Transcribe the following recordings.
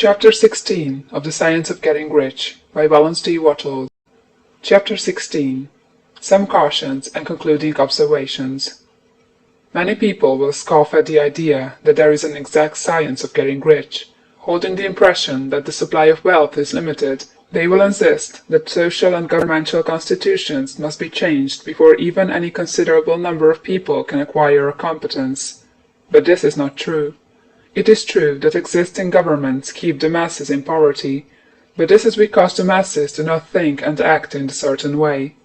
Chapter 16 of The Science of Getting Rich by Valence D. Wattles. Chapter 16. Some Cautions and Concluding Observations. Many people will scoff at the idea that there is an exact science of getting rich. Holding the impression that the supply of wealth is limited, they will insist that social and governmental constitutions must be changed before even any considerable number of people can acquire a competence. But this is not true. It is true that existing governments keep the masses in poverty, but this is because the masses do not think and act in a certain way.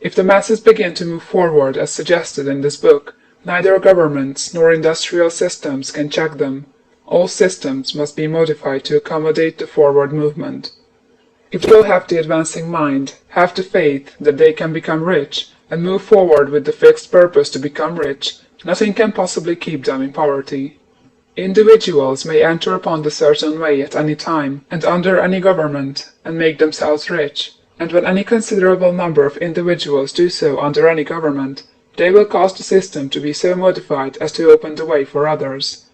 If the masses begin to move forward as suggested in this book, neither governments nor industrial systems can check them. All systems must be modified to accommodate the forward movement. If people have the advancing mind, have the faith that they can become rich, and move forward with the fixed purpose to become rich, nothing can possibly keep them in poverty. Individuals may enter upon the certain way at any time, and under any government, and make themselves rich, and when any considerable number of individuals do so under any government, they will cause the system to be so modified as to open the way for others.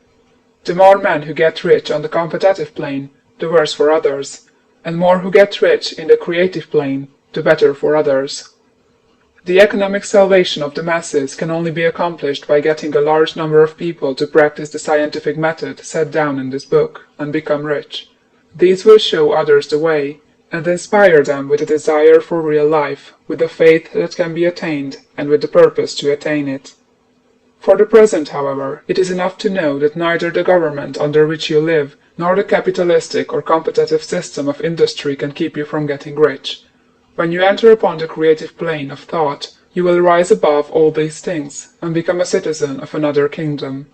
The more men who get rich on the competitive plane, the worse for others, and more who get rich in the creative plane, the better for others. The economic salvation of the masses can only be accomplished by getting a large number of people to practice the scientific method set down in this book and become rich. These will show others the way, and inspire them with a desire for real life, with a faith that can be attained, and with the purpose to attain it. For the present, however, it is enough to know that neither the government under which you live, nor the capitalistic or competitive system of industry can keep you from getting rich. When you enter upon the creative plane of thought, you will rise above all these things, and become a citizen of another kingdom.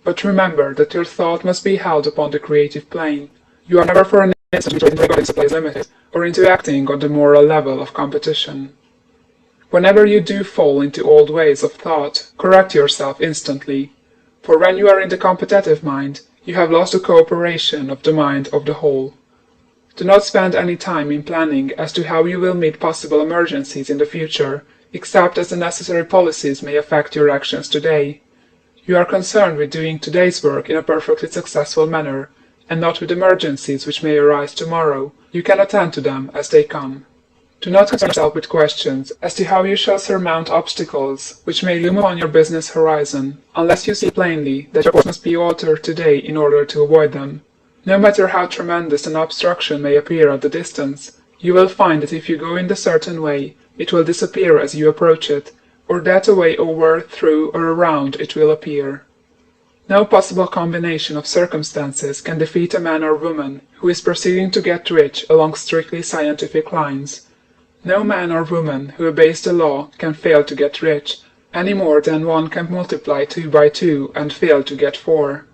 But remember that your thought must be held upon the creative plane. You are never for an instant into regarding supply is limited, or into acting on the moral level of competition. Whenever you do fall into old ways of thought, correct yourself instantly, for when you are in the competitive mind, you have lost the cooperation of the mind of the whole. Do not spend any time in planning as to how you will meet possible emergencies in the future, except as the necessary policies may affect your actions today. You are concerned with doing today's work in a perfectly successful manner, and not with emergencies which may arise tomorrow. You can attend to them as they come. Do not concern yourself with questions as to how you shall surmount obstacles which may loom upon your business horizon, unless you see plainly that your course must be altered today in order to avoid them. No matter how tremendous an obstruction may appear at the distance, you will find that if you go in the certain way, it will disappear as you approach it, or that a way over, through, or around it will appear. No possible combination of circumstances can defeat a man or woman who is proceeding to get rich along strictly scientific lines. No man or woman who obeys the law can fail to get rich, any more than one can multiply 2 by 2 and fail to get 4.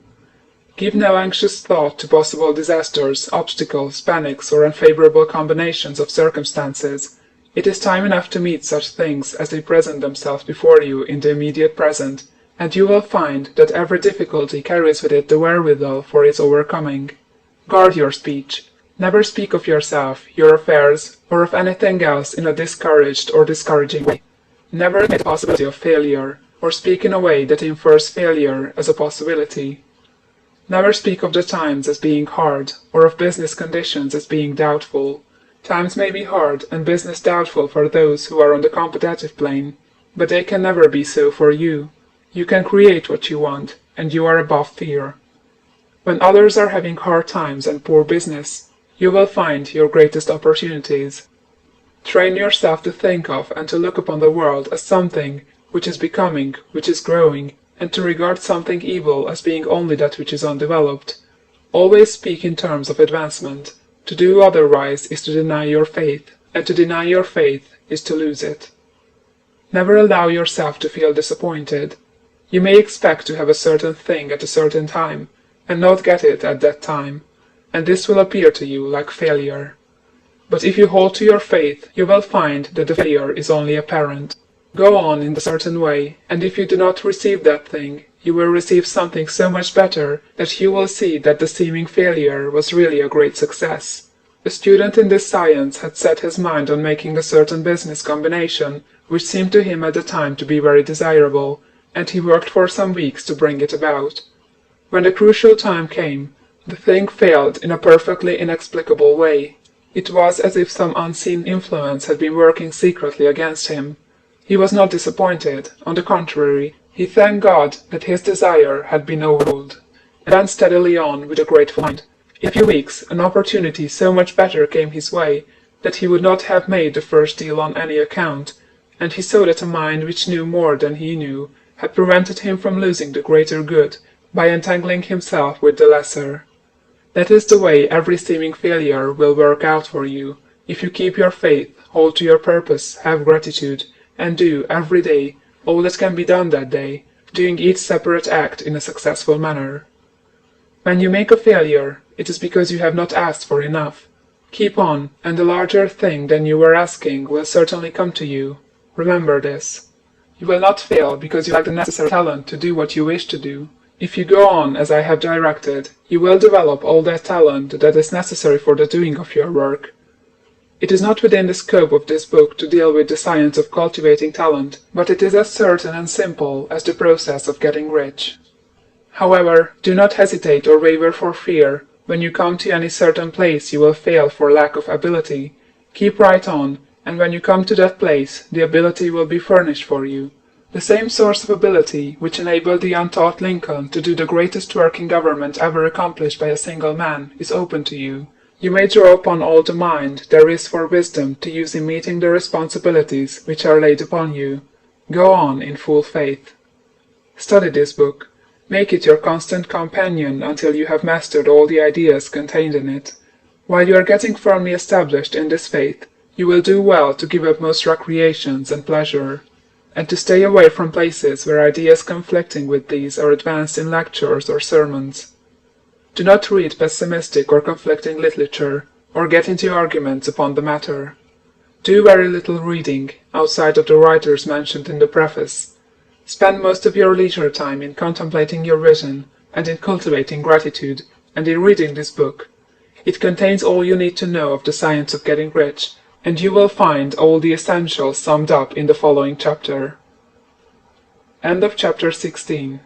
Give no anxious thought to possible disasters, obstacles, panics, or unfavorable combinations of circumstances. It is time enough to meet such things as they present themselves before you in the immediate present, and you will find that every difficulty carries with it the wherewithal for its overcoming. Guard your speech. Never speak of yourself, your affairs, or of anything else in a discouraged or discouraging way. Never admit the possibility of failure, or speak in a way that infers failure as a possibility. Never speak of the times as being hard, or of business conditions as being doubtful. Times may be hard and business doubtful for those who are on the competitive plane, but they can never be so for you. You can create what you want, and you are above fear. When others are having hard times and poor business, you will find your greatest opportunities. Train yourself to think of and to look upon the world as something which is becoming, which is growing, and to regard something evil as being only that which is undeveloped. Always speak in terms of advancement. To do otherwise is to deny your faith, and to deny your faith is to lose it. Never allow yourself to feel disappointed. You may expect to have a certain thing at a certain time, and not get it at that time, and this will appear to you like failure. But if you hold to your faith, you will find that the failure is only apparent. Go on in a certain way, and if you do not receive that thing, you will receive something so much better that you will see that the seeming failure was really a great success. A student in this science had set his mind on making a certain business combination, which seemed to him at the time to be very desirable, and he worked for some weeks to bring it about. When the crucial time came, The thing failed in a perfectly inexplicable way. It was as if some unseen influence had been working secretly against him. He was not disappointed; on the contrary, he thanked God that his desire had been overruled, and went steadily on with a grateful mind. In a few weeks an opportunity so much better came his way that he would not have made the first deal on any account, and he saw that a mind which knew more than he knew had prevented him from losing the greater good by entangling himself with the lesser. That is the way every seeming failure will work out for you, if you keep your faith, hold to your purpose, have gratitude, and do, every day, all that can be done that day, doing each separate act in a successful manner. When you make a failure, it is because you have not asked for enough. Keep on, and a larger thing than you were asking will certainly come to you. Remember this. You will not fail because you lack the necessary talent to do what you wish to do. If you go on as I have directed, you will develop all that talent that is necessary for the doing of your work. It is not within the scope of this book to deal with the science of cultivating talent, but it is as certain and simple as the process of getting rich. However, do not hesitate or waver for fear. When you come to any certain place you will fail for lack of ability. Keep right on, and when you come to that place, the ability will be furnished for you. The same source of ability which enabled the untaught Lincoln to do the greatest work in government ever accomplished by a single man is open to you. You may draw upon all the mind there is for wisdom to use in meeting the responsibilities which are laid upon you. Go on in full faith. Study this book. Make it your constant companion until you have mastered all the ideas contained in it. While you are getting firmly established in this faith, you will do well to give up most recreations and pleasure, and to stay away from places where ideas conflicting with these are advanced in lectures or sermons. Do not read pessimistic or conflicting literature, or get into arguments upon the matter. Do very little reading, outside of the writers mentioned in the preface. Spend most of your leisure time in contemplating your vision, and in cultivating gratitude, and in reading this book. It contains all you need to know of the science of getting rich, and you will find all the essentials summed up in the following chapter. End of chapter 16.